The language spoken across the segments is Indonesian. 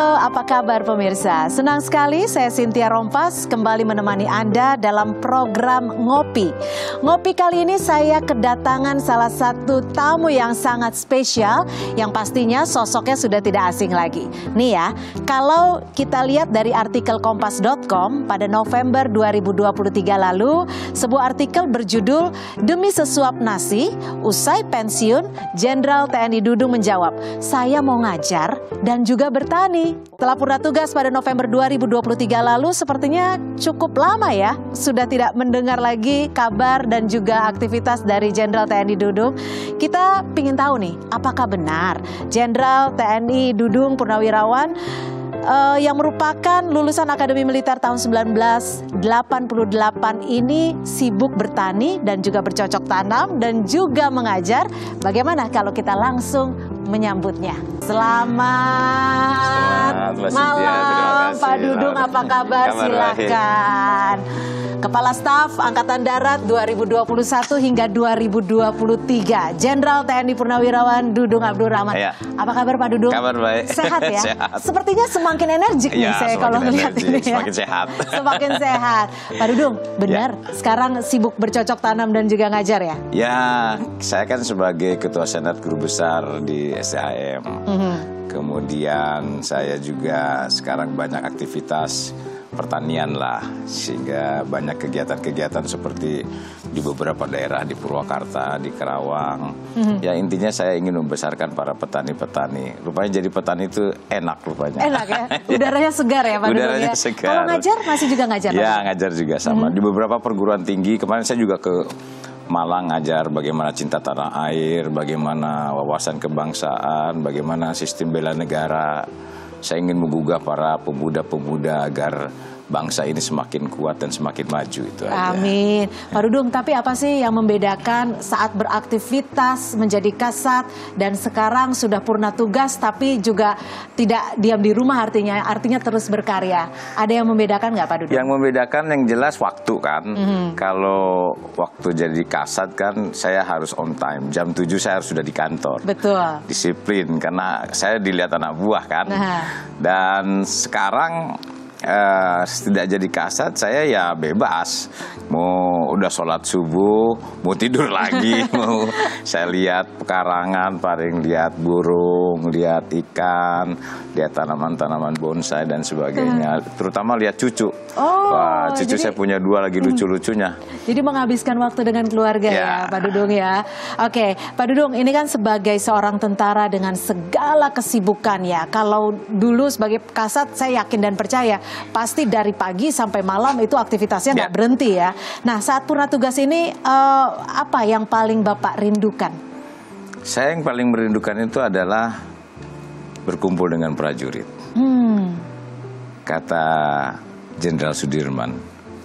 Halo, apa kabar pemirsa? Senang sekali saya Cynthia Rompas kembali menemani Anda dalam program Ngopi. Ngopi kali ini saya kedatangan salah satu tamu yang sangat spesial, yang pastinya sosoknya sudah tidak asing lagi. Nih ya, kalau kita lihat dari artikel Kompas.com pada November 2023 lalu, sebuah artikel berjudul "Demi sesuap nasi, usai pensiun, Jenderal TNI Dudung menjawab, saya mau ngajar dan juga bertani." Setelah purna tugas pada November 2023 lalu, sepertinya cukup lama ya sudah tidak mendengar lagi kabar dan juga aktivitas dari Jenderal TNI Dudung. Kita ingin tahu nih, apakah benar Jenderal TNI Dudung Purnawirawan yang merupakan lulusan Akademi Militer tahun 1988 ini sibuk bertani dan juga bercocok tanam dan juga mengajar? Bagaimana kalau kita langsung menyambutnya? Selamat malam Pak Dudung, apa kabar? Silakan. Kepala Staf Angkatan Darat 2021 hingga 2023, Jenderal TNI Purnawirawan Dudung Abdul Rahman. Ya. Apa kabar Pak Dudung? Kabar baik. Sehat ya? Sehat. Sepertinya semakin energik nih saya kalau melihat ini ya. Semakin sehat. Semakin sehat. Pak Dudung, benar sekarang sibuk bercocok tanam dan juga ngajar ya? Ya, saya kan sebagai Ketua Senat Guru Besar di STHM. Kemudian saya juga sekarang banyak aktivitas pertanian lah, sehingga banyak kegiatan-kegiatan seperti di beberapa daerah di Purwakarta, di Karawang. Ya intinya saya ingin membesarkan para petani-petani. Rupanya jadi petani itu enak rupanya. Enak ya? Udaranya segar ya Pak Dudung ya? Udaranya segar. Kalau ngajar masih juga ngajar? Ya ngajar juga sama. Di beberapa perguruan tinggi, kemarin saya juga ke Malang ngajar bagaimana cinta tanah air, bagaimana wawasan kebangsaan, bagaimana sistem bela negara. Saya ingin menggugah para pemuda-pemuda agar bangsa ini semakin kuat dan semakin maju, itu aja. Amin. Pak Dudung, tapi apa sih yang membedakan saat beraktivitas menjadi kasat dan sekarang sudah purna tugas tapi juga tidak diam di rumah, artinya terus berkarya? Ada yang membedakan nggak Pak Dudung? Yang membedakan yang jelas waktu kan. Kalau waktu jadi kasat kan saya harus on time. Jam 7 saya harus sudah di kantor. Betul. Disiplin karena saya dilihat anak buah kan. Dan sekarang tidak jadi kasat, saya ya bebas. Mau udah sholat subuh, mau tidur lagi, mau saya lihat pekarangan, paling lihat burung, lihat ikan, lihat tanaman-tanaman bonsai dan sebagainya. Terutama lihat cucu. Wah, cucu saya punya 2 lagi lucu-lucunya. Jadi menghabiskan waktu dengan keluarga ya Pak Dudung ya. Oke, Pak Dudung, ini kan sebagai seorang tentara dengan segala kesibukan ya. Kalau dulu sebagai kasat saya yakin dan percaya pasti dari pagi sampai malam itu aktivitasnya nggak berhenti ya. Nah, saat purna tugas ini apa yang paling Bapak rindukan? Saya yang paling merindukan itu adalah berkumpul dengan prajurit. Kata Jenderal Sudirman,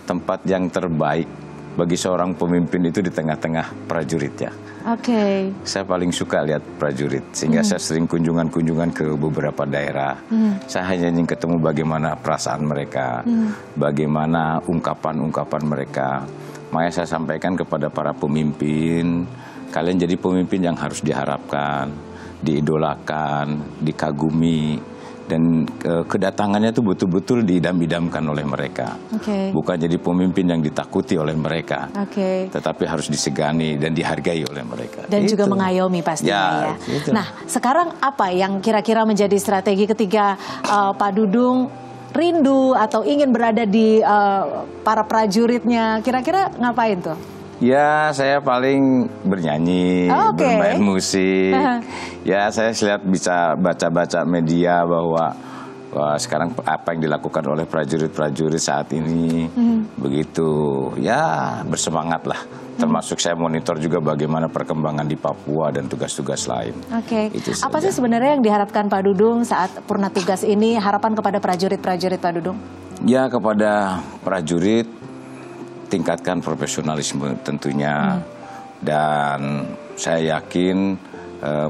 tempat yang terbaik bagi seorang pemimpin itu di tengah-tengah prajuritnya. Oke. Saya paling suka lihat prajurit, sehingga saya sering kunjungan-kunjungan ke beberapa daerah. Saya hanya ingin ketemu bagaimana perasaan mereka, bagaimana ungkapan-ungkapan mereka. Makanya saya sampaikan kepada para pemimpin, kalian jadi pemimpin yang harus diharapkan, diidolakan, dikagumi. Dan kedatangannya itu betul-betul diidam-idamkan oleh mereka. Bukan jadi pemimpin yang ditakuti oleh mereka. Tetapi harus disegani dan dihargai oleh mereka. Dan juga mengayomi pastinya ya. Nah, sekarang apa yang kira-kira menjadi strategi ketika Pak Dudung rindu atau ingin berada di para prajuritnya? Kira-kira ngapain tuh? Ya, saya paling bernyanyi, bermain musik. Ya, saya lihat bisa baca-baca media bahwa sekarang apa yang dilakukan oleh prajurit-prajurit saat ini. Begitu, ya bersemangat lah. Termasuk saya monitor juga bagaimana perkembangan di Papua dan tugas-tugas lain. Apa sih sebenarnya yang diharapkan Pak Dudung saat purna tugas ini? Harapan kepada prajurit-prajurit Pak Dudung? Ya, kepada prajurit, tingkatkan profesionalisme tentunya, dan saya yakin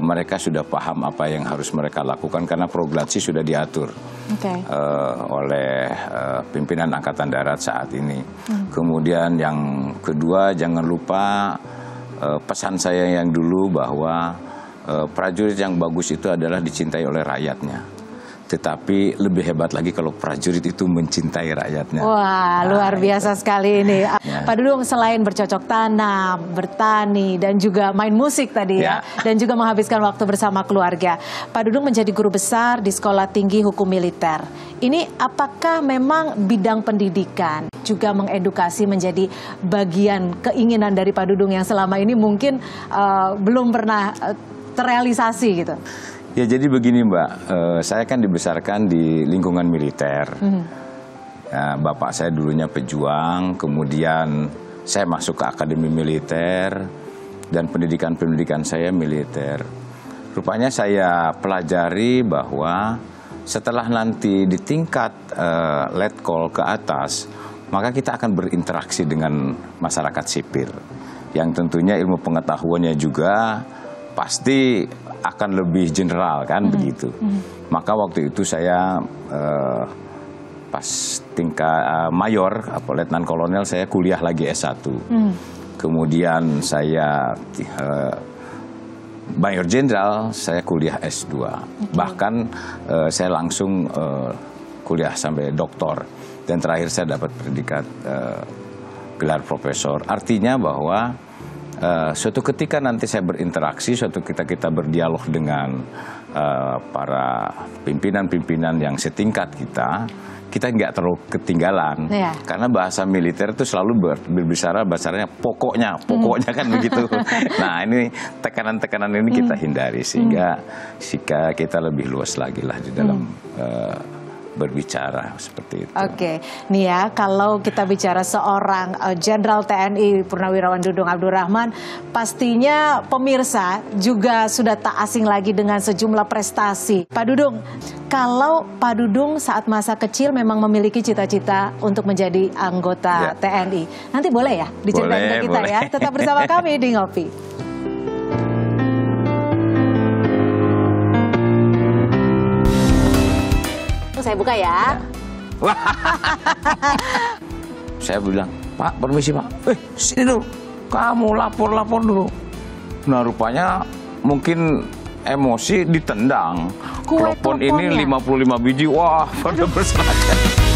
mereka sudah paham apa yang harus mereka lakukan karena proglasi sudah diatur oleh pimpinan Angkatan Darat saat ini. Kemudian yang kedua, jangan lupa pesan saya yang dulu bahwa prajurit yang bagus itu adalah dicintai oleh rakyatnya. Tetapi lebih hebat lagi kalau prajurit itu mencintai rakyatnya. Wah, luar biasa sekali ini. Pak Dudung selain bercocok tanam, bertani, dan juga main musik tadi ya, dan juga menghabiskan waktu bersama keluarga. Pak Dudung menjadi guru besar di Sekolah Tinggi Hukum Militer. Ini apakah memang bidang pendidikan juga mengedukasi menjadi bagian keinginan dari Pak Dudung yang selama ini mungkin belum pernah terrealisasi gitu? Ya jadi begini Mbak, saya kan dibesarkan di lingkungan militer. Bapak saya dulunya pejuang, kemudian saya masuk ke akademi militer, dan pendidikan saya militer. Rupanya saya pelajari bahwa setelah nanti di tingkat letkol ke atas, maka kita akan berinteraksi dengan masyarakat sipil. Yang tentunya ilmu pengetahuannya juga pasti akan lebih general kan begitu. Maka waktu itu saya pas tingkat mayor, letnan kolonel, saya kuliah lagi S1. Kemudian saya mayor jenderal, saya kuliah S2. Bahkan saya langsung kuliah sampai doktor. Dan terakhir saya dapat predikat gelar profesor. Artinya bahwa suatu ketika nanti saya berinteraksi, suatu ketika kita berdialog dengan para pimpinan-pimpinan yang setingkat kita nggak terlalu ketinggalan. Karena bahasa militer itu selalu berbicara bahasanya pokoknya kan begitu. Nah ini tekanan-tekanan ini kita hindari sehingga kita lebih luas lagi lah di dalam berbicara seperti itu. Oke, nih ya, kalau kita bicara seorang Jenderal TNI Purnawirawan Dudung Abdurrahman, pastinya pemirsa juga sudah tak asing lagi dengan sejumlah prestasi. Pak Dudung, kalau Pak Dudung saat masa kecil memang memiliki cita-cita untuk menjadi anggota TNI, nanti boleh ya diceritain ke kita ya? Tetap bersama kami di Ngopi. Saya buka ya. Saya bilang, Pak, permisi Pak. Sini dulu, kamu lapor dulu. Nah rupanya mungkin emosi ditendang. Telepon ini 55 biji, wah pada berserakan.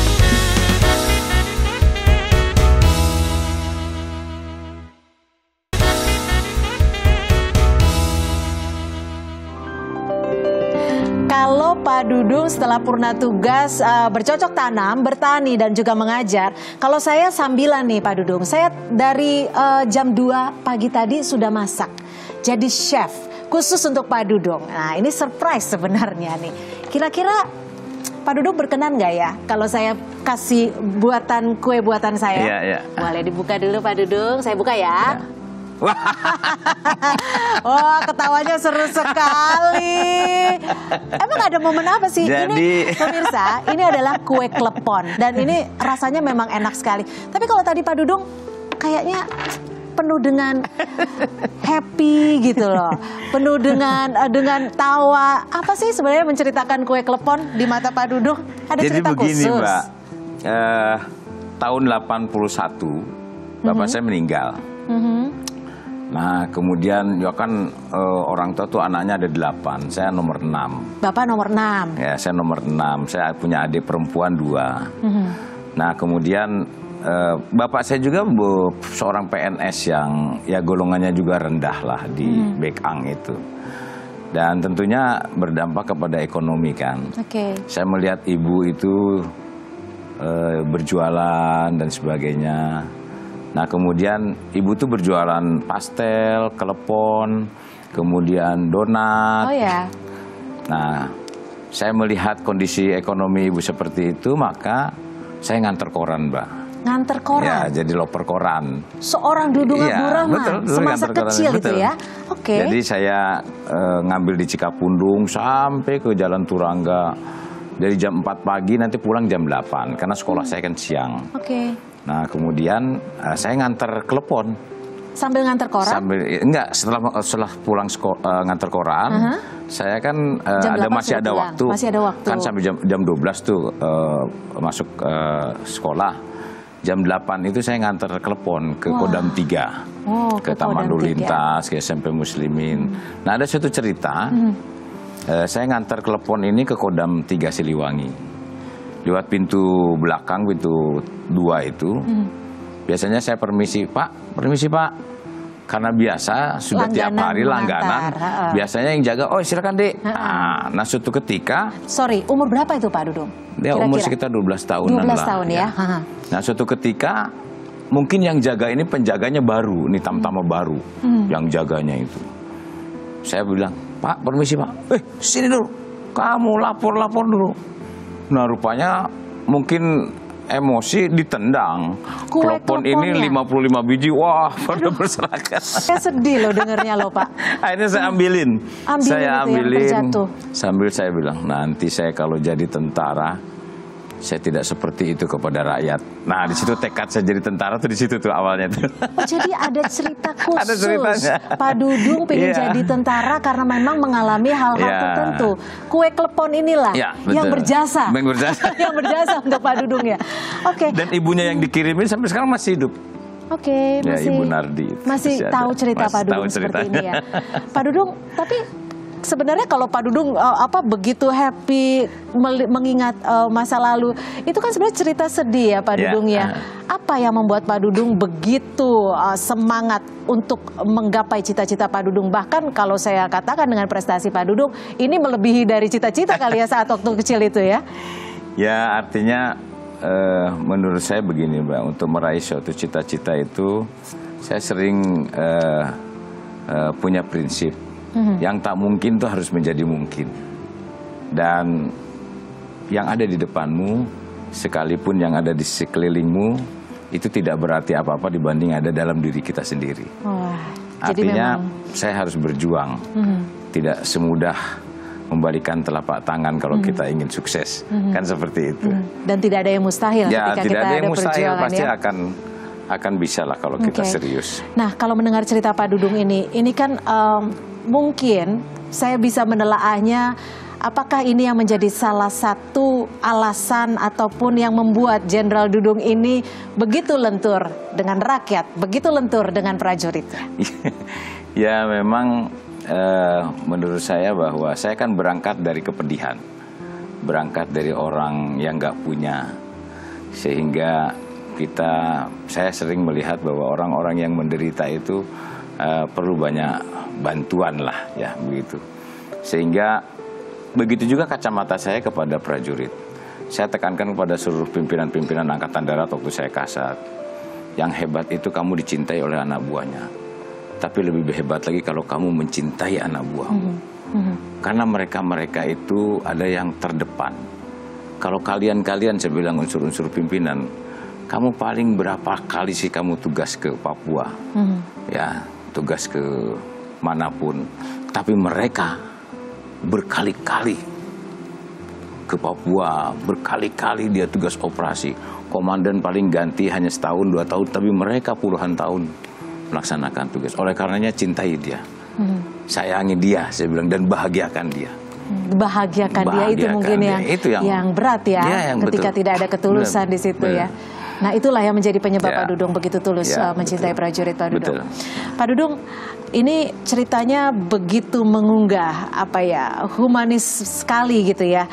Kalau Pak Dudung setelah purna tugas bercocok tanam, bertani, dan juga mengajar, kalau saya sambilan nih Pak Dudung, saya dari jam 2 pagi tadi sudah masak. Jadi chef khusus untuk Pak Dudung. Nah ini surprise sebenarnya nih. Kira-kira Pak Dudung berkenan nggak ya kalau saya kasih kue buatan saya? Iya. Boleh dibuka dulu Pak Dudung, saya buka ya. Wah, ketawanya seru sekali. Emang ada momen apa sih? Ini pemirsa, ini adalah kue klepon dan ini rasanya memang enak sekali. Tapi kalau tadi Pak Dudung kayaknya penuh dengan happy gitu loh, penuh dengan tawa. Apa sih sebenarnya menceritakan kue klepon di mata Pak Dudung? Ada cerita khusus? Jadi begini Mbak, tahun 81 Bapak saya meninggal. Nah kemudian ya kan orang tua tuh anaknya ada 8, saya nomor 6. Bapak nomor 6? Ya saya nomor 6, saya punya adik perempuan 2. Nah kemudian bapak saya juga seorang PNS yang ya golongannya juga rendah lah di Bekang itu. Dan tentunya berdampak kepada ekonomi kan. Saya melihat ibu itu berjualan dan sebagainya. Nah kemudian ibu tuh berjualan pastel, klepon, kemudian donat. Nah saya melihat kondisi ekonomi ibu seperti itu, maka saya nganter koran Mbak. Nganter koran? Ya jadi loper koran. Seorang Dudung Abdurrahman, semasa kecil itu ya? Jadi saya ngambil di Cikapundung sampai ke Jalan Turangga. Dari jam 4 pagi nanti pulang jam 8, karena sekolah saya kan siang. Nah kemudian saya nganter klepon. Sambil nganter koran? Enggak, setelah pulang nganter koran, saya kan masih ada waktu. Kan sampai jam 12 tuh masuk sekolah. Jam 8 itu saya nganter klepon ke Kodam 3. Ke Taman Lalu Lintas, ke SMP Muslimin. Nah ada suatu cerita, Saya ngantar telepon ini ke Kodam 3 Siliwangi. Lewat pintu belakang, pintu 2 itu. Biasanya saya permisi Pak. Karena biasa sudah tiap hari langganan. Biasanya yang jaga, oh silakan Dek. Nah suatu ketika. Sorry, umur berapa itu Pak Dudung? Dia umur sekitar 12 tahunan 12 tahun ya. Nah suatu ketika mungkin yang jaga ini penjaganya baru, ini tamtama baru yang jaganya itu. Saya bilang, Pak permisi Pak, sini dulu, kamu lapor dulu. Nah rupanya mungkin emosi ditendang. Telepon ini 55 biji, wah pada berserakan. Saya sedih loh dengernya loh Pak. Akhirnya saya ambilin. Saya ambilin sambil saya bilang, nanti saya kalau jadi tentara, saya tidak seperti itu kepada rakyat. Nah di situ tekad saya jadi tentara tuh di situ tuh awalnya tuh. Oh, jadi ada cerita khusus. Ada ceritanya. Pak Dudung pengen jadi tentara karena memang mengalami hal-hal tertentu. Kue klepon inilah yang berjasa. Yang berjasa untuk Pak Dudung ya. Oke. Dan ibunya yang dikirimin sampai sekarang masih hidup. Oke, masih Ibu Nardi. Masih tahu cerita Pak Dudung seperti ini ya. Pak Dudung, tapi sebenarnya kalau Pak Dudung begitu happy mengingat masa lalu, itu kan sebenarnya cerita sedih ya Pak Dudung ya. Apa yang membuat Pak Dudung begitu semangat untuk menggapai cita-cita Pak Dudung? Bahkan kalau saya katakan dengan prestasi Pak Dudung, ini melebihi dari cita-cita kali ya saat waktu kecil itu ya. Ya artinya menurut saya begini Mbak, untuk meraih suatu cita-cita itu saya sering punya prinsip. Yang tak mungkin itu harus menjadi mungkin. Dan yang ada di depanmu, sekalipun yang ada di sekelilingmu, itu tidak berarti apa-apa dibanding ada dalam diri kita sendiri. Artinya saya harus berjuang. Tidak semudah membalikan telapak tangan kalau kita ingin sukses. Kan seperti itu. Dan tidak ada yang mustahil ketika kita ada perjuangan pasti akan bisa lah kalau kita serius. Nah kalau mendengar cerita Pak Dudung ini kan mungkin saya bisa menelaahnya, apakah ini yang menjadi salah satu alasan ataupun yang membuat Jenderal Dudung ini begitu lentur dengan rakyat, begitu lentur dengan prajuritnya? Ya memang menurut saya bahwa saya kan berangkat dari kepedihan, berangkat dari orang yang nggak punya, sehingga saya sering melihat bahwa orang-orang yang menderita itu perlu banyak bantuan lah ya begitu. Sehingga begitu juga kacamata saya kepada prajurit. Saya tekankan kepada seluruh pimpinan-pimpinan Angkatan Darat waktu saya kasat. Yang hebat itu kamu dicintai oleh anak buahnya. Tapi lebih hebat lagi kalau kamu mencintai anak buahmu. Karena mereka itu ada yang terdepan. Kalau kalian saya bilang unsur-unsur pimpinan, kamu paling berapa kali sih kamu tugas ke Papua? Ya, tugas ke manapun, tapi mereka berkali-kali ke Papua, berkali-kali dia tugas operasi. Komandan paling ganti hanya setahun 2 tahun, tapi mereka puluhan tahun melaksanakan tugas. Oleh karenanya cintai dia, sayangi dia, saya bilang, dan bahagiakan dia. Bahagiakan dia itu mungkin itu yang berat ya, ketika tidak ada ketulusan di situ ya. Nah itulah yang menjadi penyebab Pak Dudung begitu tulus mencintai prajurit Pak Dudung. Pak Dudung, ini ceritanya begitu mengunggah, humanis sekali gitu ya.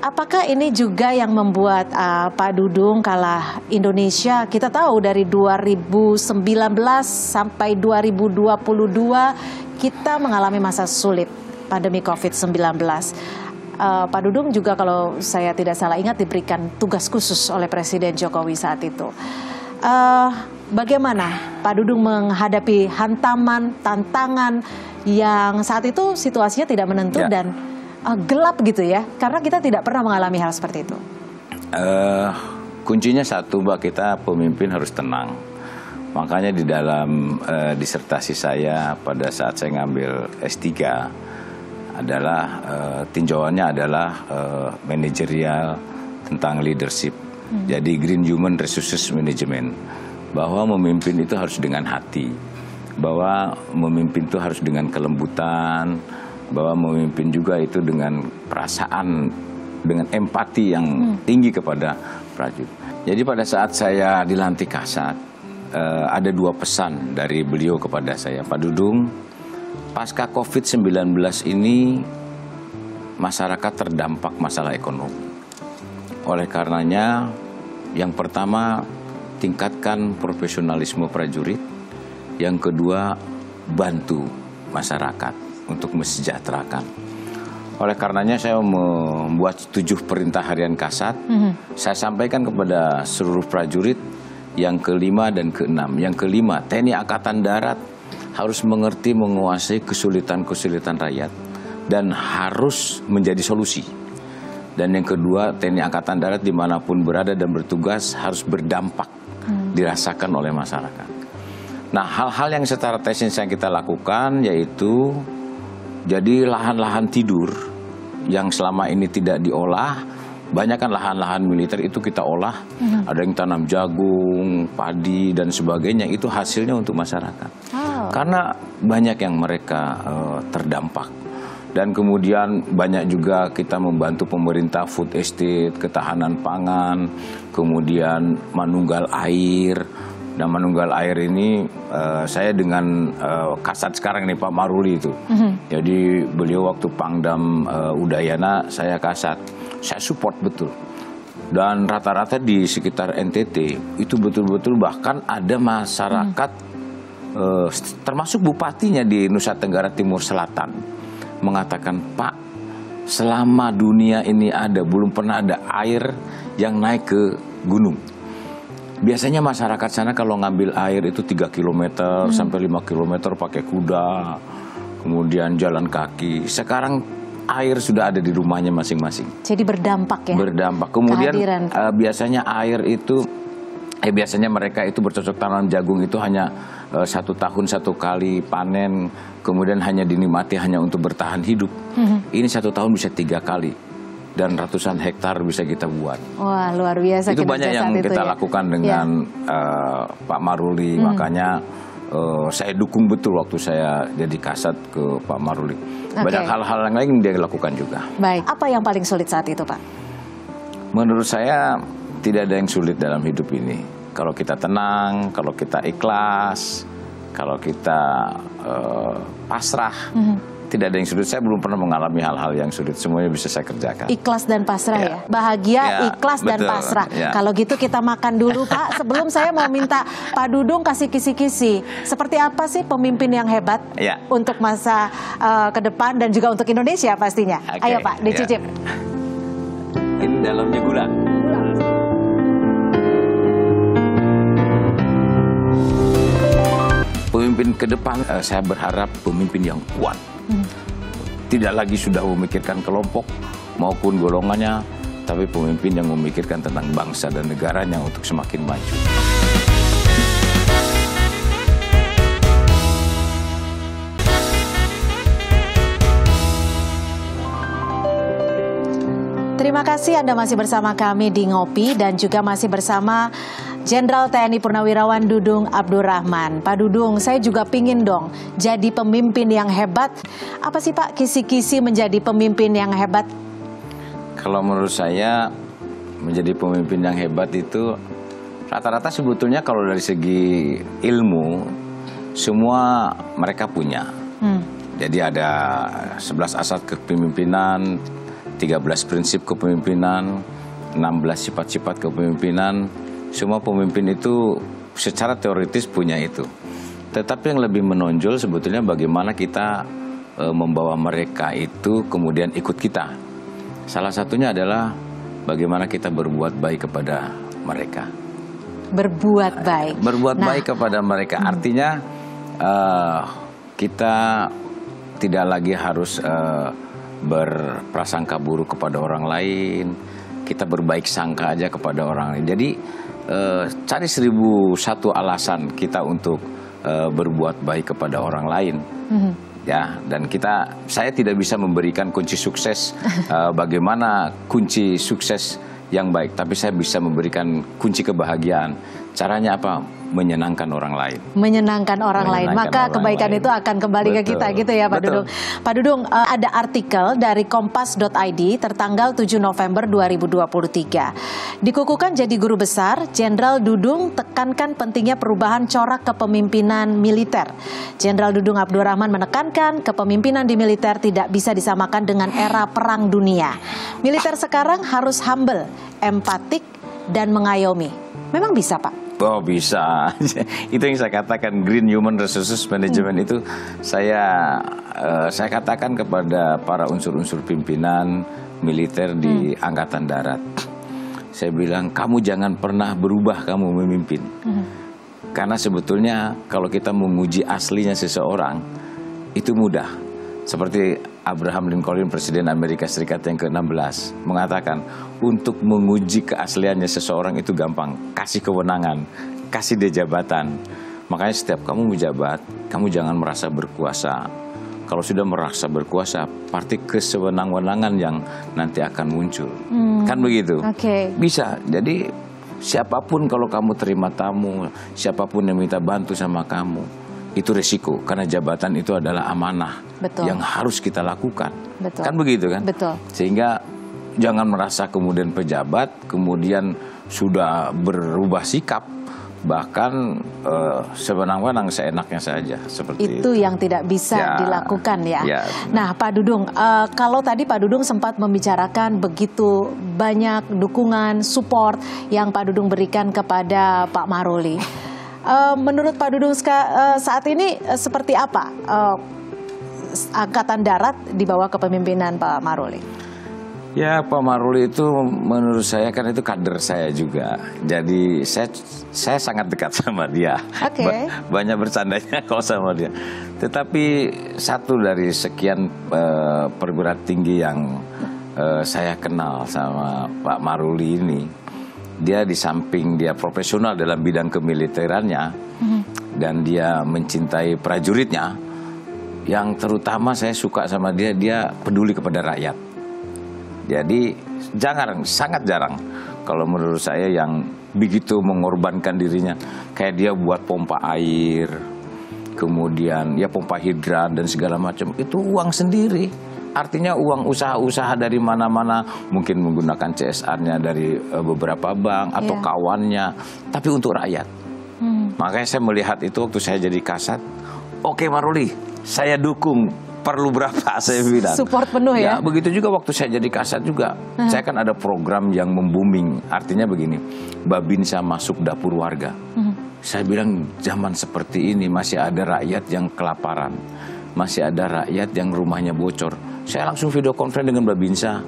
Apakah ini juga yang membuat Pak Dudung kala Indonesia, kita tahu dari 2019 sampai 2022 kita mengalami masa sulit pandemi COVID-19. Pak Dudung juga kalau saya tidak salah ingat diberikan tugas khusus oleh Presiden Jokowi saat itu. Bagaimana Pak Dudung menghadapi hantaman, tantangan yang saat itu situasinya tidak menentu dan gelap gitu ya? Karena kita tidak pernah mengalami hal seperti itu. Kuncinya satu Mbak, kita pemimpin harus tenang. Makanya di dalam disertasi saya pada saat saya ngambil S3 adalah tinjauannya adalah manajerial tentang leadership. Jadi Green Human Resources Management, bahwa memimpin itu harus dengan hati, bahwa memimpin itu harus dengan kelembutan, bahwa memimpin juga itu dengan perasaan, dengan empati yang tinggi kepada prajurit. Jadi pada saat saya dilantik kasat, ada 2 pesan dari beliau kepada saya, Pak Dudung. Pasca COVID-19 ini masyarakat terdampak masalah ekonomi. Oleh karenanya, yang pertama, tingkatkan profesionalisme prajurit. Yang kedua, bantu masyarakat untuk mesejahterakan. Oleh karenanya saya membuat 7 perintah harian Kasat. Saya sampaikan kepada seluruh prajurit yang kelima dan keenam. Yang kelima, TNI Angkatan Darat harus mengerti menguasai kesulitan-kesulitan rakyat dan harus menjadi solusi. Dan yang kedua, TNI Angkatan Darat dimanapun berada dan bertugas harus berdampak, dirasakan oleh masyarakat. Nah, hal-hal yang secara teknis yang kita lakukan yaitu jadi lahan-lahan tidur yang selama ini tidak diolah, banyak kan lahan-lahan militer itu kita olah, ada yang tanam jagung, padi dan sebagainya, itu hasilnya untuk masyarakat. Karena banyak yang mereka terdampak. Dan kemudian banyak juga kita membantu pemerintah food estate, ketahanan pangan, kemudian manunggal air. Dan manunggal air ini saya dengan Kasat sekarang nih Pak Maruli itu. Jadi beliau waktu Pangdam Udayana saya Kasat. Saya support betul. Dan rata-rata di sekitar NTT itu betul-betul bahkan ada masyarakat termasuk bupatinya di Nusa Tenggara Timur Selatan mengatakan, Pak, selama dunia ini ada belum pernah ada air yang naik ke gunung. Biasanya masyarakat sana kalau ngambil air itu 3 km sampai 5 km pakai kuda, kemudian jalan kaki. Sekarang air sudah ada di rumahnya masing-masing. Jadi berdampak ya? Berdampak. Kemudian biasanya air itu, biasanya mereka itu bercocok tanam jagung itu hanya 1 tahun 1 kali panen, kemudian hanya dinikmati hanya untuk bertahan hidup. Ini 1 tahun bisa 3 kali. Dan ratusan hektar bisa kita buat. Wah, luar biasa. Itu banyak yang kita lakukan dengan Pak Maruli. Makanya saya dukung betul waktu saya jadi Kasat ke Pak Maruli. Banyak hal-hal yang lain dia lakukan juga. Baik, apa yang paling sulit saat itu, Pak? Menurut saya tidak ada yang sulit dalam hidup ini. Kalau kita tenang, kalau kita ikhlas, kalau kita pasrah, tidak ada yang sulit. Saya belum pernah mengalami hal-hal yang sulit. Semuanya bisa saya kerjakan. Ikhlas dan pasrah ya? Bahagia, ikhlas dan pasrah. Kalau gitu kita makan dulu, Pak. Sebelum saya mau minta Pak Dudung kasih kisi-kisi. Seperti apa sih pemimpin yang hebat untuk masa ke depan dan juga untuk Indonesia pastinya? Ayo Pak, dicicip. Ini dalamnya gula. Pemimpin ke depan, saya berharap pemimpin yang kuat. Tidak lagi sudah memikirkan kelompok maupun golongannya, tapi pemimpin yang memikirkan tentang bangsa dan negaranya untuk semakin maju. Terima kasih Anda masih bersama kami di Ngopi dan juga masih bersama Jenderal TNI Purnawirawan Dudung Abdurrahman. Pak Dudung, saya juga pingin dong jadi pemimpin yang hebat. Apa sih Pak kisi-kisi menjadi pemimpin yang hebat? Kalau menurut saya menjadi pemimpin yang hebat itu rata-rata sebetulnya kalau dari segi ilmu semua mereka punya. Jadi ada 11 asas kepemimpinan, 13 prinsip kepemimpinan, 16 sifat-sifat kepemimpinan. Semua pemimpin itu secara teoritis punya itu. Tetapi yang lebih menonjol sebetulnya bagaimana kita membawa mereka itu kemudian ikut kita. Salah satunya adalah bagaimana kita berbuat baik kepada mereka. Berbuat baik. Berbuat baik kepada mereka. Artinya kita tidak lagi harus berprasangka buruk kepada orang lain. Kita berbaik sangka aja kepada orang lain. Jadi cari 1001 alasan kita untuk berbuat baik kepada orang lain. Ya, dan saya tidak bisa memberikan kunci sukses bagaimana kunci sukses yang baik, tapi saya bisa memberikan kunci kebahagiaan. Caranya apa? Menyenangkan orang lain. Menyenangkan orang lain. Maka kebaikan itu akan kembali ke kita gitu ya Pak Dudung. Pak Dudung, ada artikel dari kompas.id tertanggal 7 November 2023. Dikukuhkan jadi guru besar, Jenderal Dudung tekankan pentingnya perubahan corak kepemimpinan militer. Jenderal Dudung Abdurrahman menekankan kepemimpinan di militer tidak bisa disamakan dengan era perang dunia. Militer sekarang harus humble, empatik, dan mengayomi. Memang bisa, Pak? Oh bisa, itu yang saya katakan Green Human Resources Management itu saya katakan kepada para unsur-unsur pimpinan militer di Angkatan Darat. Saya bilang kamu jangan pernah berubah kamu memimpin, karena sebetulnya kalau kita menguji aslinya seseorang itu mudah. Seperti Abraham Lincoln, Presiden Amerika Serikat yang ke-16, mengatakan untuk menguji keasliannya seseorang itu gampang. Kasih kewenangan, kasih dia jabatan. Makanya setiap kamu menjabat, kamu jangan merasa berkuasa. Kalau sudah merasa berkuasa, pasti kesewenang-wenangan yang nanti akan muncul. Kan begitu? Bisa. Jadi siapapun kalau kamu terima tamu, siapapun yang minta bantu sama kamu, itu resiko, karena jabatan itu adalah amanah. Betul. Yang harus kita lakukan. Betul. Kan begitu kan? Betul. Sehingga jangan merasa kemudian pejabat, kemudian sudah berubah sikap, bahkan sewenang-wenang seenaknya saja. Seperti itu yang tidak bisa dilakukan ya. Nah Pak Dudung, kalau tadi Pak Dudung sempat membicarakan begitu banyak dukungan, support yang Pak Dudung berikan kepada Pak Maruli. Menurut Pak Dudung saat ini seperti apa Angkatan Darat di bawah kepemimpinan Pak Maruli? Ya, Pak Maruli itu menurut saya kan itu kader saya juga. Jadi saya sangat dekat sama dia. Banyak bercandanya kalau sama dia. Tetapi satu dari sekian perguruan tinggi yang saya kenal sama Pak Maruli ini, dia di samping dia profesional dalam bidang kemiliterannya dan dia mencintai prajuritnya, yang terutama saya suka sama dia peduli kepada rakyat. Jadi sangat jarang kalau menurut saya yang begitu mengorbankan dirinya, kayak dia buat pompa air, kemudian ya pompa hidran dan segala macam, itu uang sendiri. Artinya uang usaha-usaha dari mana-mana, mungkin menggunakan CSR-nya dari beberapa bank atau kawannya, tapi untuk rakyat. Makanya saya melihat itu waktu saya jadi Kasat, oke Maruli, saya dukung, perlu berapa saya bilang. Support penuh ya? Begitu juga waktu saya jadi Kasat juga, saya kan ada program yang membooming, artinya begini, Babinsa masuk dapur warga. Saya bilang zaman seperti ini masih ada rakyat yang kelaparan, masih ada rakyat yang rumahnya bocor. Saya langsung video conference dengan Babinsa.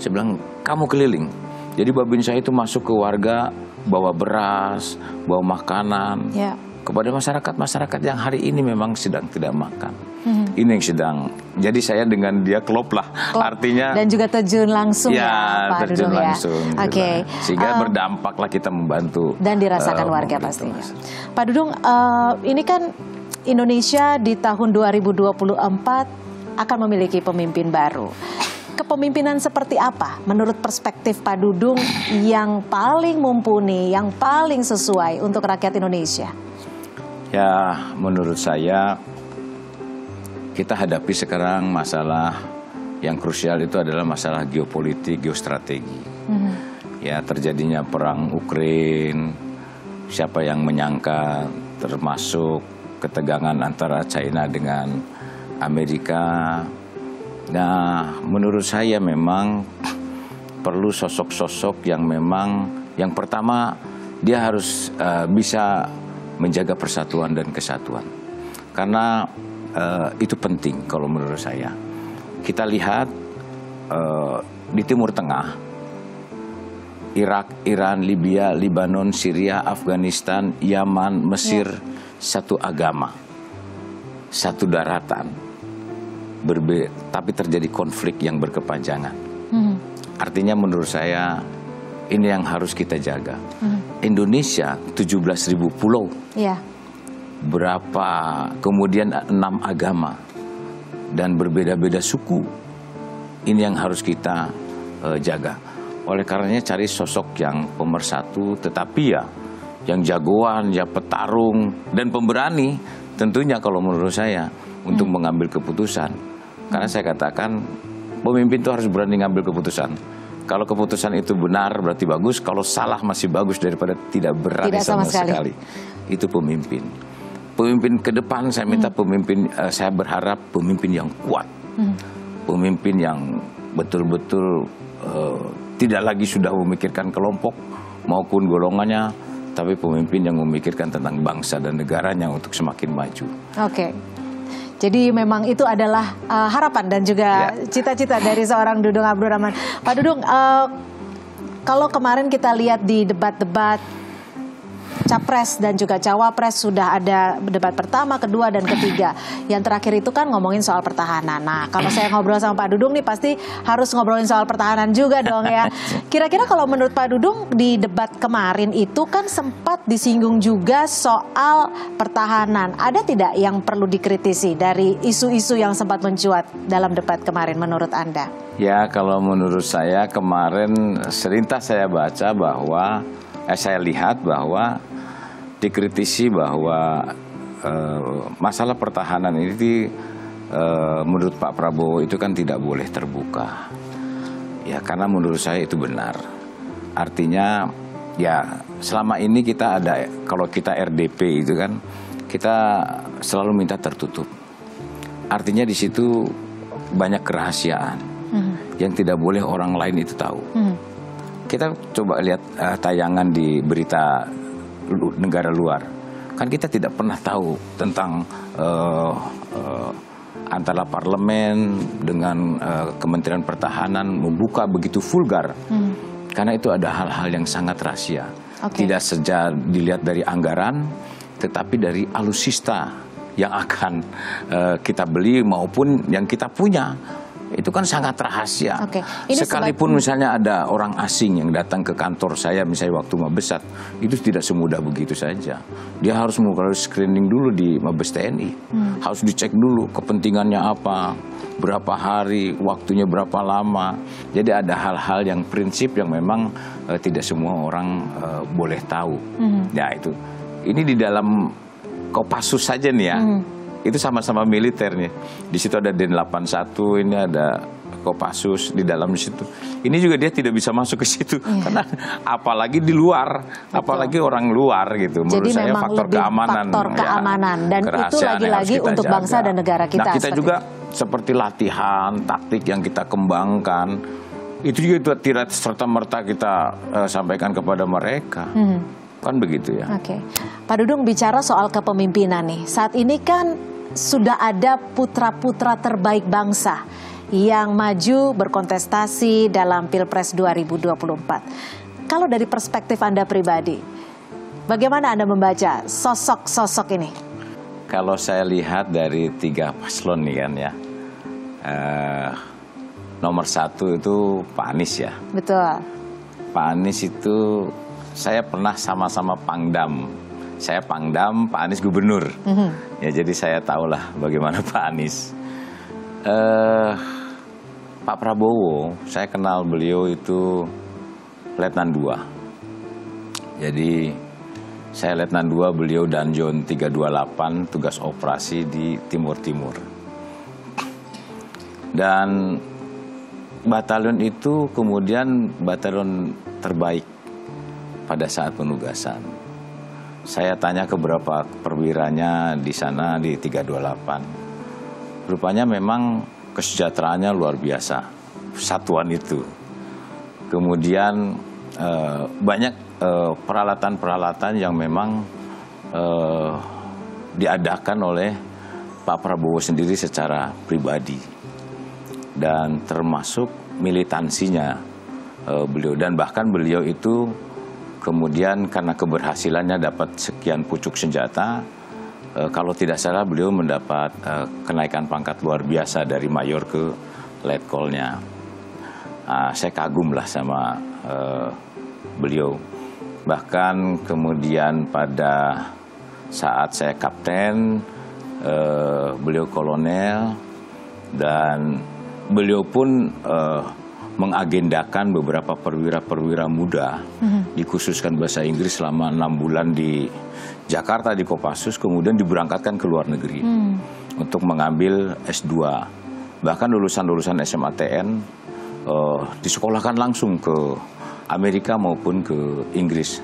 Saya bilang, kamu keliling. Jadi Babinsa itu masuk ke warga, bawa beras, bawa makanan kepada masyarakat yang hari ini memang sedang tidak makan. Ini yang sedang. Jadi saya dengan dia klop lah. Artinya. Dan juga terjun langsung Pak terjun Dudung langsung. Sehingga berdampaklah kita membantu. Dan dirasakan warga pastinya. Pak Dudung, ini kan Indonesia di tahun 2024 akan memiliki pemimpin baru. Kepemimpinan seperti apa menurut perspektif Pak Dudung yang paling mumpuni, yang paling sesuai untuk rakyat Indonesia? Ya, menurut saya kita hadapi sekarang masalah yang krusial itu adalah masalah geopolitik, geostrategi. Ya, terjadinya perang Ukraina, siapa yang menyangka, termasuk ketegangan antara China dengan Amerika. Nah, menurut saya memang perlu sosok-sosok yang memang, yang pertama dia harus bisa menjaga persatuan dan kesatuan. Karena itu penting kalau menurut saya. Kita lihat di Timur Tengah, Irak, Iran, Libya, Lebanon, Syria, Afghanistan, Yaman, Mesir, satu agama, satu daratan. Tapi terjadi konflik yang berkepanjangan. Artinya menurut saya ini yang harus kita jaga. Indonesia 17.000 pulau, berapa kemudian 6 agama dan berbeda-beda suku. Ini yang harus kita jaga. Oleh karenanya cari sosok yang pemersatu, tetapi ya yang jagoan, ya petarung dan pemberani tentunya kalau menurut saya untuk mengambil keputusan. Karena saya katakan pemimpin itu harus berani ngambil keputusan. Kalau keputusan itu benar berarti bagus, kalau salah masih bagus daripada tidak berani sama sekali. Itu pemimpin. Pemimpin ke depan saya minta pemimpin, saya berharap pemimpin yang kuat. Pemimpin yang betul-betul tidak lagi sudah memikirkan kelompok maupun golongannya, tapi pemimpin yang memikirkan tentang bangsa dan negaranya untuk semakin maju. Oke. Jadi memang itu adalah harapan dan juga cita-cita dari seorang Dudung Abdurrahman. Pak Dudung, kalau kemarin kita lihat di debat-debat Capres dan juga Cawapres sudah ada debat pertama, kedua, dan ketiga. Yang terakhir itu kan ngomongin soal pertahanan. Nah, kalau saya ngobrol sama Pak Dudung nih pasti harus ngobrolin soal pertahanan juga dong ya. Kira-kira kalau menurut Pak Dudung di debat kemarin itu kan sempat disinggung juga soal pertahanan. Ada tidak yang perlu dikritisi dari isu-isu yang sempat mencuat dalam debat kemarin menurut Anda? Ya, kalau menurut saya kemarin serintas saya baca bahwa saya lihat bahwa dikritisi bahwa masalah pertahanan ini menurut Pak Prabowo itu kan tidak boleh terbuka. Ya, karena menurut saya itu benar. Artinya ya selama ini kita ada, kalau kita RDP itu kan kita selalu minta tertutup. Artinya di situ banyak kerahasiaan yang tidak boleh orang lain itu tahu. Kita coba lihat tayangan di berita negara luar, kan kita tidak pernah tahu tentang antara parlemen dengan Kementerian Pertahanan membuka begitu vulgar, karena itu ada hal-hal yang sangat rahasia. Tidak saja dilihat dari anggaran, tetapi dari alutsista yang akan kita beli maupun yang kita punya. Itu kan sangat rahasia. Sekalipun misalnya ada orang asing yang datang ke kantor saya, misalnya waktu Mabesat, itu tidak semudah begitu saja. Dia harus melalui screening dulu di Mabes TNI. Harus dicek dulu kepentingannya apa, berapa hari, waktunya berapa lama. Jadi ada hal-hal yang prinsip yang memang tidak semua orang boleh tahu. Ya itu. Ini di dalam Kopassus saja nih ya. Itu sama-sama militer nih. Di situ ada Den81, ini ada Kopassus di dalam situ. Ini juga dia tidak bisa masuk ke situ karena apalagi di luar, apalagi orang luar gitu. Menurut jadi saya faktor keamanan, dan itu lagi-lagi untuk jaga. Bangsa dan negara kita. Nah, kita juga seperti latihan, taktik yang kita kembangkan. Itu juga tidak serta-merta kita sampaikan kepada mereka. Kan begitu ya. Pak Dudung, bicara soal kepemimpinan nih. Saat ini kan sudah ada putra-putra terbaik bangsa yang maju berkontestasi dalam Pilpres 2024. Kalau dari perspektif Anda pribadi, bagaimana Anda membaca sosok-sosok ini? Kalau saya lihat dari 3 paslon nih kan ya, nomor 1 itu Pak Anies ya. Betul. Pak Anies itu saya pernah sama-sama Pangdam. Saya Pangdam, Pak Anies gubernur. Ya, jadi saya tahulah bagaimana Pak Anies. Pak Prabowo, saya kenal beliau itu Letnan 2. Jadi saya Letnan 2, beliau Danjon 328, tugas operasi di Timur-Timur. Dan batalion itu kemudian batalion terbaik pada saat penugasan. Saya tanya ke beberapa perwiranya di sana di 328. Rupanya memang kesejahteraannya luar biasa, satuan itu. Kemudian banyak peralatan-peralatan yang memang diadakan oleh Pak Prabowo sendiri secara pribadi. Dan termasuk militansinya beliau. Dan bahkan beliau itu kemudian karena keberhasilannya dapat sekian pucuk senjata, kalau tidak salah beliau mendapat kenaikan pangkat luar biasa dari mayor ke letkolnya. Saya kagum lah sama beliau. Bahkan kemudian pada saat saya kapten, beliau kolonel, dan beliau pun mengagendakan beberapa perwira-perwira muda, dikhususkan bahasa Inggris selama 6 bulan di Jakarta di Kopassus, kemudian diberangkatkan ke luar negeri untuk mengambil S2. Bahkan lulusan-lulusan SMATN disekolahkan langsung ke Amerika maupun ke Inggris.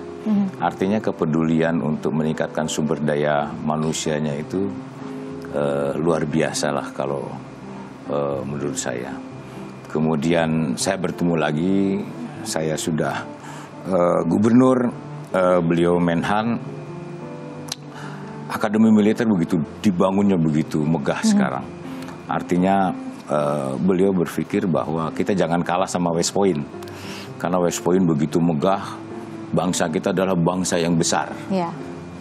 Artinya kepedulian untuk meningkatkan sumber daya manusianya itu luar biasa lah kalau menurut saya. Kemudian saya bertemu lagi, saya sudah gubernur, beliau Menhan. Akademi militer begitu dibangunnya begitu megah sekarang. Artinya beliau berpikir bahwa kita jangan kalah sama West Point. Karena West Point begitu megah, bangsa kita adalah bangsa yang besar. Ya.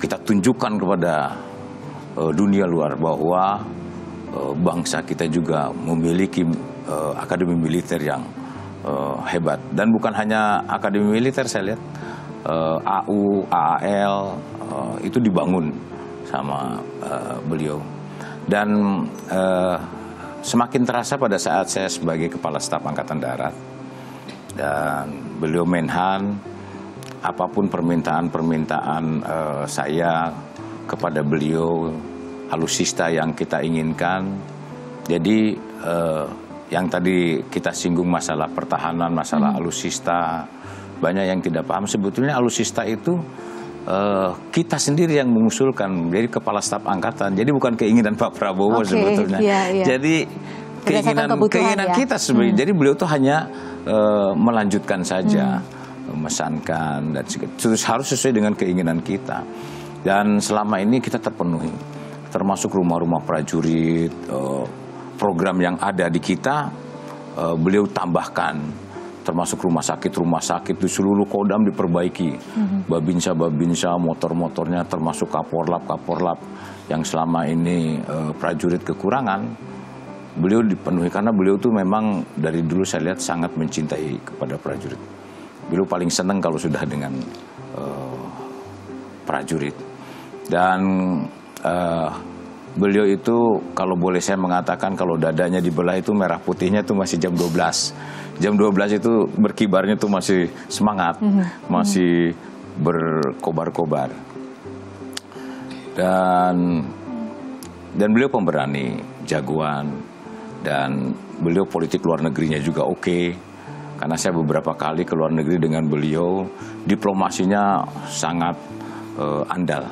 Kita tunjukkan kepada dunia luar bahwa bangsa kita juga memiliki akademi militer yang hebat. Dan bukan hanya akademi militer, saya lihat AU, AAL itu dibangun sama beliau. Dan semakin terasa pada saat saya sebagai Kepala Staf Angkatan Darat dan beliau Menhan, apapun permintaan-permintaan saya kepada beliau, alutsista yang kita inginkan. Jadi yang tadi kita singgung masalah pertahanan, masalah alutsista, banyak yang tidak paham. Sebetulnya alutsista itu kita sendiri yang mengusulkan, jadi Kepala Staf Angkatan. Jadi bukan keinginan Pak Prabowo sebetulnya. Jadi keinginan kita sebenarnya. Jadi beliau tuh hanya melanjutkan saja, memesankan, dan terus harus sesuai dengan keinginan kita. Dan selama ini kita terpenuhi, termasuk rumah-rumah prajurit, program yang ada di kita, beliau tambahkan, termasuk rumah sakit di seluruh Kodam diperbaiki, babinsa, motor-motornya, termasuk Kaporlap yang selama ini prajurit kekurangan, beliau dipenuhi karena beliau tuh memang dari dulu saya lihat sangat mencintai kepada prajurit. Beliau paling senang kalau sudah dengan prajurit. Dan beliau itu kalau boleh saya mengatakan kalau dadanya dibelah itu merah putihnya itu masih jam 12. Jam 12 itu berkibarnya itu masih semangat, masih berkobar-kobar. Dan beliau pemberani, jagoan, dan beliau politik luar negerinya juga oke. Karena saya beberapa kali ke luar negeri dengan beliau, diplomasinya sangat andal.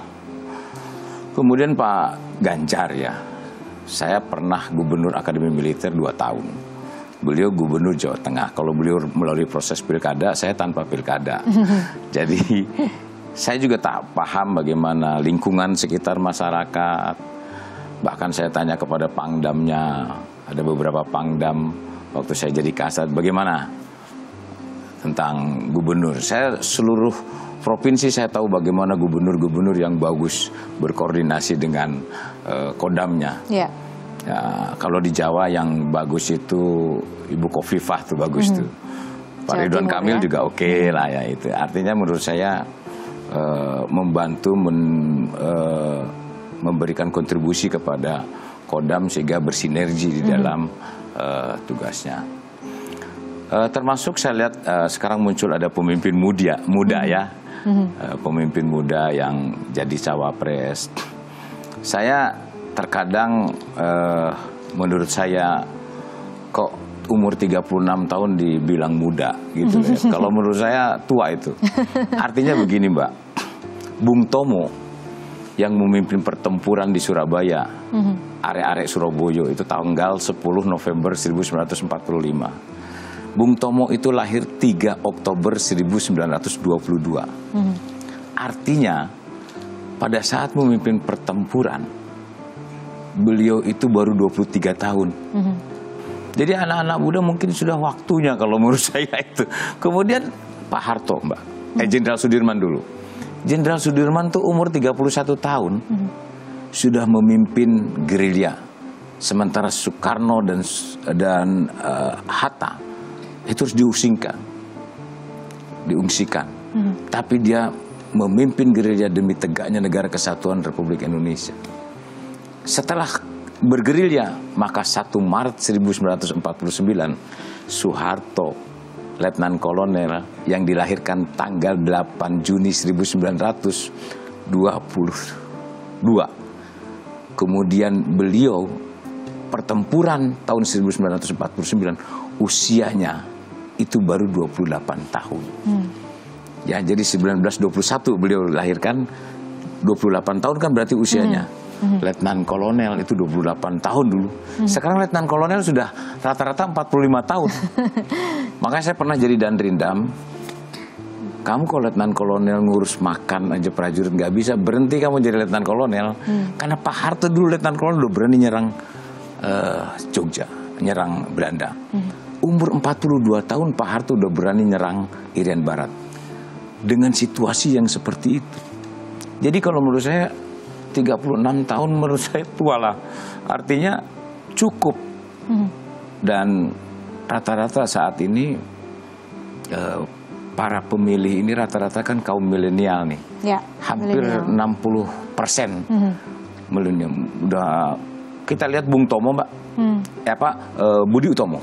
Kemudian Pak Ganjar ya, saya pernah gubernur Akademi Militer 2 tahun. Beliau gubernur Jawa Tengah. Kalau beliau melalui proses pilkada, saya tanpa pilkada. Jadi saya juga tak paham bagaimana lingkungan sekitar masyarakat. Bahkan saya tanya kepada pangdamnya, ada beberapa pangdam waktu saya jadi kasat, bagaimana tentang gubernur. Saya seluruh provinsi saya tahu bagaimana gubernur-gubernur yang bagus berkoordinasi dengan kodamnya. Ya, kalau di Jawa yang bagus itu Ibu Khofifah tuh bagus tuh. Pak Ridwan Kamil juga oke lah ya itu. Artinya menurut saya membantu memberikan kontribusi kepada kodam sehingga bersinergi di dalam tugasnya. Termasuk saya lihat sekarang muncul ada pemimpin muda ya. Pemimpin muda yang jadi cawapres. Saya terkadang menurut saya kok umur 36 tahun dibilang muda gitu ya. Kalau menurut saya tua itu. Artinya begini Mbak, Bung Tomo yang memimpin pertempuran di Surabaya, arek-arek Surabaya itu tanggal 10 November 1945. Bung Tomo itu lahir 3 Oktober 1922. Artinya pada saat memimpin pertempuran, beliau itu baru 23 tahun. Jadi anak-anak muda mungkin sudah waktunya kalau menurut saya itu. Kemudian Pak Harto, Mbak, Jenderal Sudirman dulu. Jenderal Sudirman tuh umur 31 tahun sudah memimpin gerilya. Sementara Soekarno dan Hatta itu harus diungsikan. Tapi dia memimpin gerilya demi tegaknya negara kesatuan Republik Indonesia. Setelah bergerilya, maka 1 Maret 1949 Soeharto, Letnan Kolonel yang dilahirkan tanggal 8 Juni 1922. Kemudian beliau pertempuran tahun 1949 usianya itu baru 28 tahun. Ya, jadi 1921 beliau lahirkan, 28 tahun kan berarti usianya. Letnan Kolonel itu 28 tahun dulu. Sekarang Letnan Kolonel sudah rata-rata 45 tahun. Makanya saya pernah jadi Danrindam. Kamu kalau Letnan Kolonel ngurus makan aja prajurit nggak bisa, berhenti kamu jadi Letnan Kolonel. Karena Pak Harto dulu Letnan Kolonel udah berani nyerang Jogja, nyerang Belanda. Umur 42 tahun Pak Harto udah berani nyerang Irian Barat. Dengan situasi yang seperti itu. Jadi kalau menurut saya 36 tahun menurut saya tua lah. Artinya cukup. Dan rata-rata saat ini para pemilih ini rata-rata kan kaum milenial nih. Ya, hampir millennial. 60% milenial. Udah kita lihat Bung Tomo, Mbak. Budi Utomo.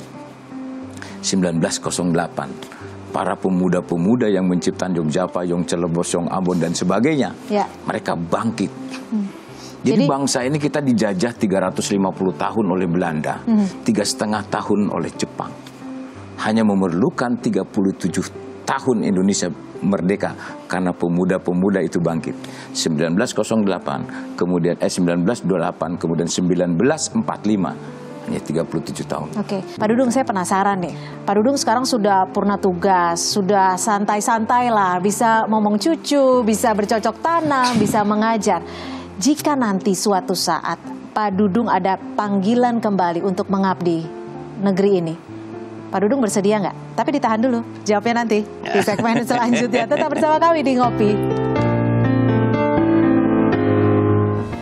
1908. Para pemuda-pemuda yang menciptakan Jogjapayong, Celebosong, Ambon dan sebagainya, mereka bangkit. Jadi bangsa ini kita dijajah 350 tahun oleh Belanda, 3,5 tahun oleh Jepang. Hanya memerlukan 37 tahun Indonesia merdeka karena pemuda-pemuda itu bangkit. 1908, kemudian 1928, kemudian 1945. Hanya 37 tahun. Oke, Pak Dudung, saya penasaran nih. Pak Dudung sekarang sudah purna tugas, sudah santai-santai lah, bisa ngomong cucu, bisa bercocok tanam, bisa mengajar. Jika nanti suatu saat Pak Dudung ada panggilan kembali untuk mengabdi negeri ini, Pak Dudung bersedia nggak? Tapi ditahan dulu, jawabnya nanti di segmen selanjutnya. Tetap bersama kami di Ngopi.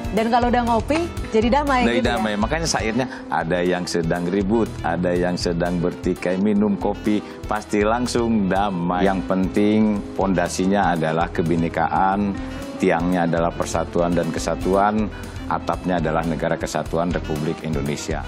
Dan kalau udah ngopi, jadi damai gitu damai. Ya? Makanya syairnya, ada yang sedang ribut, ada yang sedang bertikai, minum kopi, pasti langsung damai. Yang penting pondasinya adalah kebinekaan, tiangnya adalah persatuan dan kesatuan, atapnya adalah Negara Kesatuan Republik Indonesia.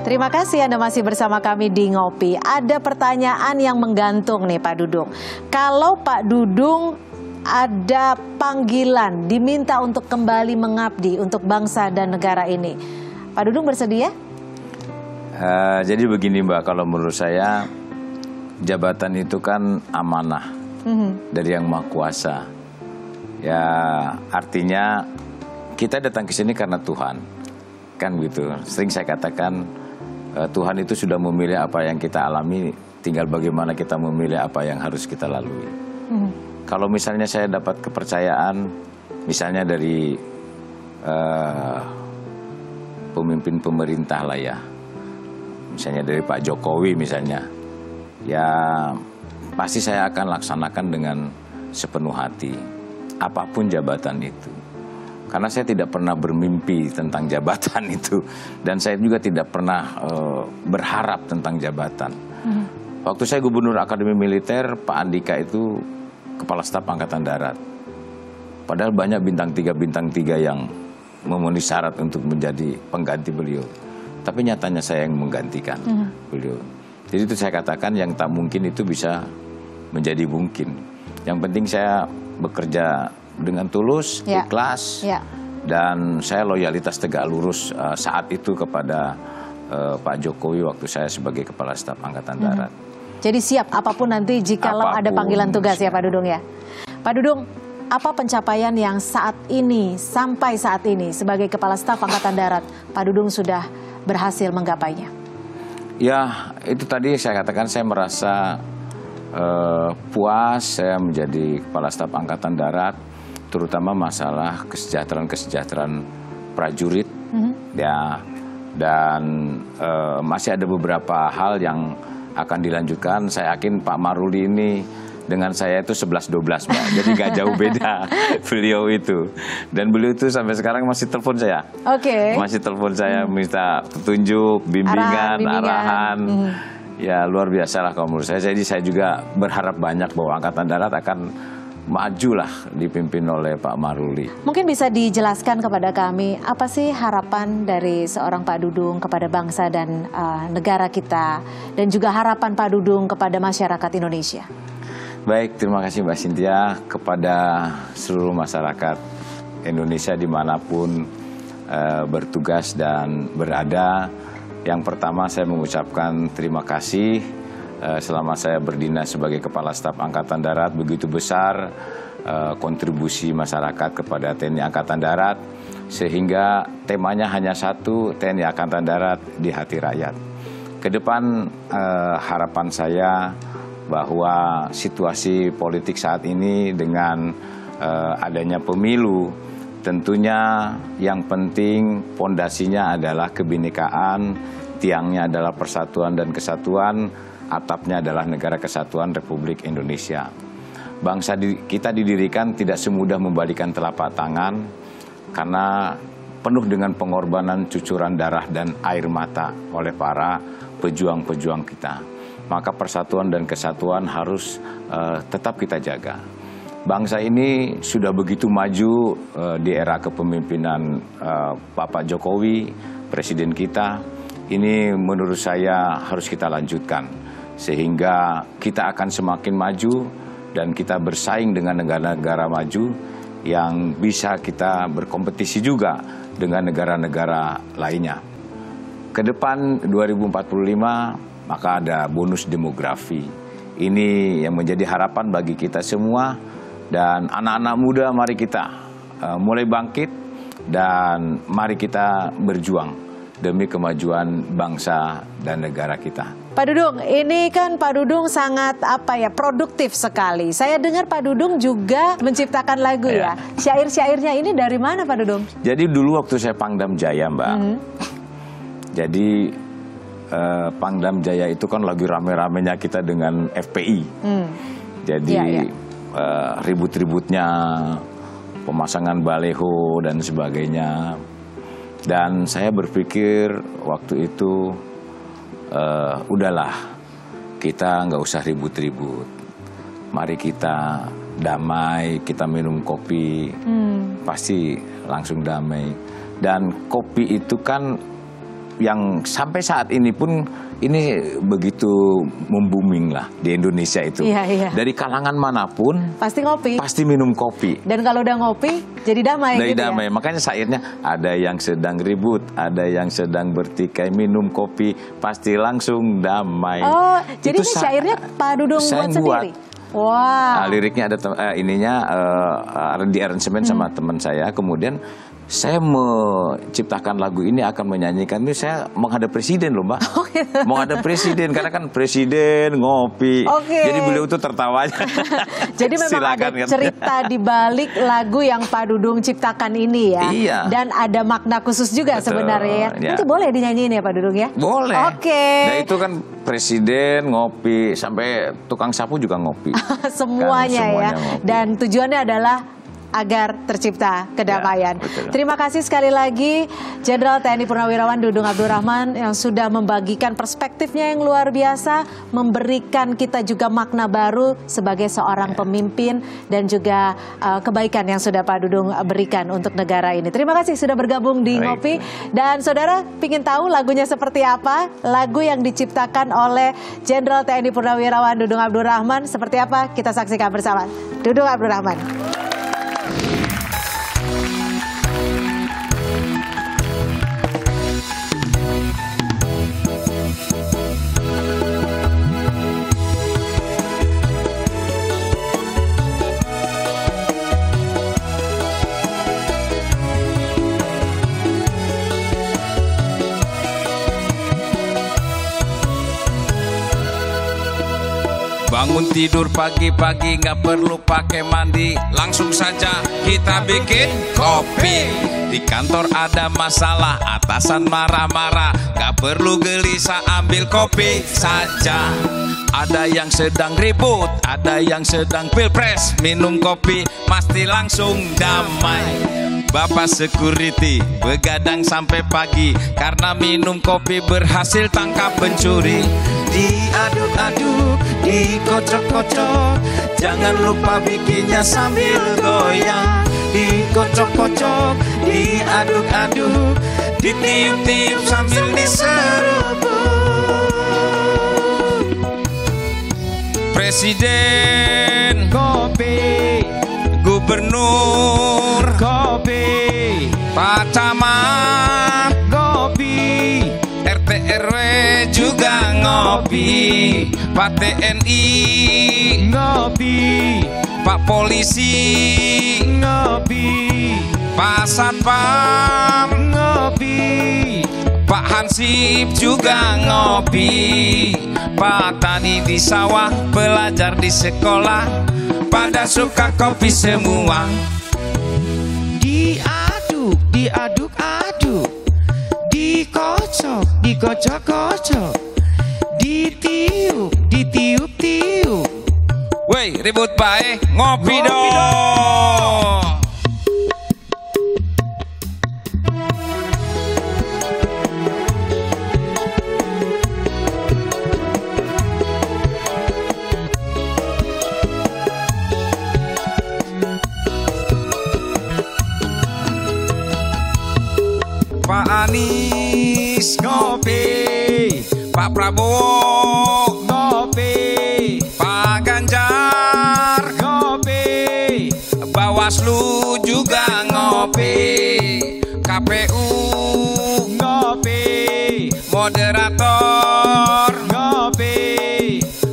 Terima kasih Anda masih bersama kami di Ngopi. Ada pertanyaan yang menggantung nih Pak Dudung. Kalau Pak Dudung ada panggilan, diminta untuk kembali mengabdi untuk bangsa dan negara ini, Pak Dudung bersedia? Jadi begini Mbak, kalau menurut saya jabatan itu kan amanah dari Yang Maha Kuasa. Ya artinya kita datang ke sini karena Tuhan, kan gitu. Sering saya katakan Tuhan itu sudah memilih apa yang kita alami, tinggal bagaimana kita memilih apa yang harus kita lalui. Kalau misalnya saya dapat kepercayaan, misalnya dari pemimpin pemerintah lah ya, misalnya dari Pak Jokowi misalnya, ya pasti saya akan laksanakan dengan sepenuh hati, apapun jabatan itu. Karena saya tidak pernah bermimpi tentang jabatan itu. Dan saya juga tidak pernah berharap tentang jabatan. Waktu saya Gubernur Akademi Militer, Pak Andika itu Kepala Staf Angkatan Darat. Padahal banyak bintang 3 yang memenuhi syarat untuk menjadi pengganti beliau. Tapi nyatanya saya yang menggantikan beliau. Jadi itu saya katakan yang tak mungkin itu bisa menjadi mungkin. Yang penting saya bekerja dengan tulus, ikhlas, dan saya loyalitas tegak lurus saat itu kepada Pak Jokowi waktu saya sebagai Kepala Staf Angkatan Darat. Jadi siap apapun nanti jikalau ada panggilan tugas ya Pak Dudung ya. Pak Dudung, apa pencapaian yang saat ini, sampai saat ini sebagai Kepala Staf Angkatan Darat, Pak Dudung sudah berhasil menggapainya? Ya, itu tadi saya katakan saya merasa puas saya menjadi Kepala Staf Angkatan Darat, terutama masalah kesejahteraan prajurit, ya, dan masih ada beberapa hal yang akan dilanjutkan. Saya yakin Pak Maruli ini dengan saya itu 11-12 Mbak, jadi gak jauh beda beliau itu. Dan beliau itu sampai sekarang masih telepon saya. Masih telepon saya minta petunjuk, bimbingan. Arahan. Ya luar biasa lah kalau menurut saya. Jadi saya juga berharap banyak bahwa Angkatan Darat akan majulah dipimpin oleh Pak Maruli. Mungkin bisa dijelaskan kepada kami apa sih harapan dari seorang Pak Dudung kepada bangsa dan negara kita, dan juga harapan Pak Dudung kepada masyarakat Indonesia? Baik, terima kasih Mbak Cynthia. Kepada seluruh masyarakat Indonesia dimanapun bertugas dan berada, yang pertama saya mengucapkan terima kasih selama saya berdinas sebagai Kepala Staf Angkatan Darat. Begitu besar kontribusi masyarakat kepada TNI Angkatan Darat, sehingga temanya hanya satu, TNI Angkatan Darat di hati rakyat. Kedepan harapan saya bahwa situasi politik saat ini dengan adanya pemilu, tentunya yang penting pondasinya adalah kebinekaan, tiangnya adalah persatuan dan kesatuan, atapnya adalah Negara Kesatuan Republik Indonesia. Bangsa kita didirikan tidak semudah membalikan telapak tangan, karena penuh dengan pengorbanan cucuran darah dan air mata oleh para pejuang-pejuang kita. Maka persatuan dan kesatuan harus tetap kita jaga. Bangsa ini sudah begitu maju di era kepemimpinan Bapak Jokowi, Presiden kita. Ini menurut saya harus kita lanjutkan, sehingga kita akan semakin maju dan kita bersaing dengan negara-negara maju yang bisa kita berkompetisi juga dengan negara-negara lainnya. Kedepan 2045 maka ada bonus demografi. Ini yang menjadi harapan bagi kita semua, dan anak-anak muda mari kita mulai bangkit dan mari kita berjuang demi kemajuan bangsa dan negara kita. Pak Dudung, ini kan Pak Dudung sangat produktif sekali. Saya dengar Pak Dudung juga menciptakan lagu ya. Syair-syairnya ini dari mana Pak Dudung? Jadi dulu waktu saya Pangdam Jaya, Mbak. Jadi Pangdam Jaya itu kan lagi rame-ramenya kita dengan FPI. Jadi ribut-ributnya, pemasangan baleho dan sebagainya. Dan saya berpikir waktu itu, udahlah, kita nggak usah ribut-ribut. Mari kita damai, kita minum kopi, pasti langsung damai. Dan kopi itu kan yang sampai saat ini pun ini begitu membuming lah di Indonesia itu. Dari kalangan manapun pasti ngopi, pasti minum kopi. Dan kalau udah ngopi jadi damai. Jadi gitu damai. Makanya syairnya ada yang sedang ribut, ada yang sedang bertikai, minum kopi pasti langsung damai. Oh, jadi ini syairnya Pak Dudung buat sendiri. Wah. Liriknya ada di aransemen sama teman saya. Kemudian saya menciptakan lagu ini, akan menyanyikan ini, saya menghadap presiden loh, Mbak. Menghadap presiden, karena kan presiden ngopi. Jadi beliau tuh tertawanya. Jadi memang silakan, ada cerita di balik lagu yang Pak Dudung ciptakan ini ya. Iya. Dan ada makna khusus juga sebenarnya ya. Nanti boleh dinyanyiin ya Pak Dudung ya? Boleh. Nah itu kan presiden ngopi, sampai tukang sapu juga ngopi. Semuanya ya. Ngopi. Dan tujuannya adalah agar tercipta kedamaian. Terima kasih sekali lagi Jenderal TNI Purnawirawan Dudung Abdul Rahman yang sudah membagikan perspektifnya yang luar biasa, memberikan kita juga makna baru sebagai seorang pemimpin dan juga kebaikan yang sudah Pak Dudung berikan untuk negara ini. Terima kasih sudah bergabung di Ngopi. Dan saudara pingin tahu lagunya seperti apa? Lagu yang diciptakan oleh Jenderal TNI Purnawirawan Dudung Abdul Rahman seperti apa? Kita saksikan bersama. Dudung Abdul Rahman. Bangun tidur pagi-pagi nggak perlu pakai mandi, langsung saja kita bikin kopi. Di kantor ada masalah, atasan marah-marah, nggak perlu gelisah, ambil kopi saja. Ada yang sedang ribut, ada yang sedang pilpres, minum kopi pasti langsung damai. Bapak security begadang sampai pagi, karena minum kopi berhasil tangkap pencuri. Diaduk-aduk, dikocok-kocok, jangan lupa bikinnya sambil goyang. Dikocok-kocok, diaduk-aduk, ditiup-tiup sambil diseruput. Presiden Gubernur Ngopi, Pak Camat ngopi, RT RW juga ngopi, Pak TNI ngopi, Pak Polisi ngopi, Pak Satpam ngopi, Pak Hansip juga ngopi, Pak Tani di sawah, pelajar di sekolah, pada suka kopi semua. diaduk, diaduk-aduk, dikocok, dikocok-kocok, ditiup, ditiup-tiup. Woi, ribut baik, ngopi Ngopi dong. Pak Anies ngopi, Pak Prabowo Ngopi, Pak Ganjar ngopi, Bawaslu juga ngopi, KPU ngopi, moderator ngopi,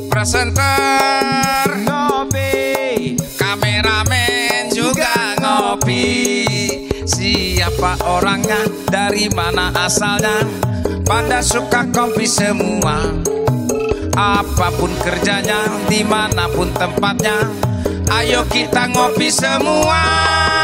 presenter ngopi, kameramen juga ngopi. Siapa orangnya, dari mana asalnya, pada suka kopi semua. Apapun kerjanya, dimanapun tempatnya, ayo kita ngopi semua.